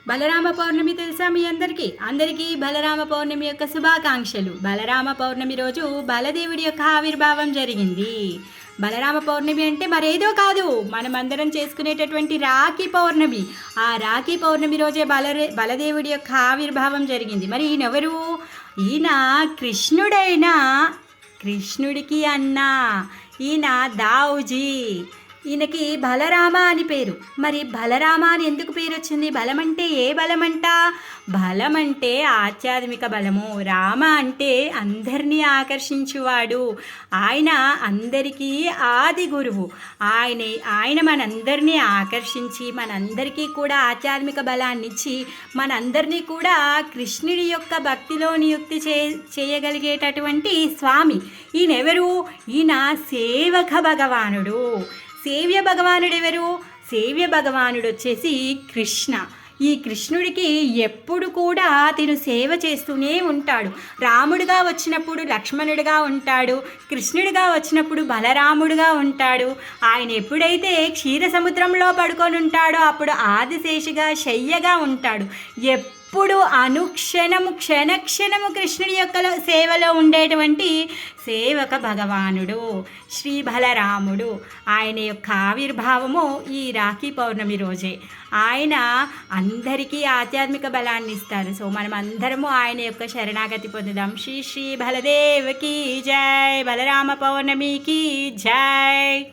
బలరామ పౌర్ణమి తెలుసా మీ అందరికీ బలరామ పౌర్ణమి యొక్క శుభాకాంక్షలు. బలరామ పౌర్ణమి రోజు బలదేవుడి యొక్క ఆవిర్భావం జరిగింది. బలరామ పౌర్ణమి అంటే మరేదో కాదు, మనమందరం చేసుకునేటటువంటి రాఖీ పౌర్ణమి. ఆ రాఖీ పౌర్ణమి రోజే బలదేవుడి యొక్క ఆవిర్భావం జరిగింది. మరి ఈయనెవరు? ఈయన కృష్ణుడికి అన్న, ఈయన దావుజీ. ఈయనకి బలరామ అని పేరు. మరి బలరామ అని ఎందుకు పేరు వచ్చింది? బలం అంటే ఏ బలమంట? బలం అంటే ఆధ్యాత్మిక బలము. రామ అంటే అందరినీ ఆకర్షించువాడు. ఆయన అందరికీ ఆది గురువు. ఆయన మనందరినీ ఆకర్షించి మనందరికీ కూడా ఆధ్యాత్మిక బలాన్ని ఇచ్చి మనందరినీ కూడా కృష్ణుడి యొక్క భక్తిలో నియుక్తి చేయగలిగేటటువంటి స్వామి. ఈయనెవరు? ఈయన సేవక భగవానుడు. సేవ్య భగవానుడు ఎవరు? సేవ్య భగవానుడు వచ్చేసి కృష్ణ. ఈ కృష్ణుడికి ఎప్పుడు కూడా తిను సేవ చేస్తూనే ఉంటాడు. రాముడిగా వచ్చినప్పుడు లక్ష్మణుడిగా ఉంటాడు, కృష్ణుడిగా వచ్చినప్పుడు బలరాముడిగా ఉంటాడు. ఆయన ఎప్పుడైతే క్షీర సముద్రంలో పడుకొని ఉంటాడో అప్పుడు ఆదిశేషిగా శయ్యగా ఉంటాడు. ఎప్పుడు అనుక్షణము క్షణక్షణము కృష్ణుడి యొక్క సేవలో ఉండేటువంటి సేవక భగవానుడు శ్రీ బలరాముడు. ఆయన యొక్క ఆవిర్భావము ఈ రాఖీ పౌర్ణమి రోజే. ఆయన అందరికీ ఆధ్యాత్మిక బలాన్ని ఇస్తారు. సో మనం అందరము ఆయన యొక్క శరణాగతి పొందుదాం. శ్రీ శ్రీ బలదేవకి జై, బలరామ పౌర్ణమికి జై.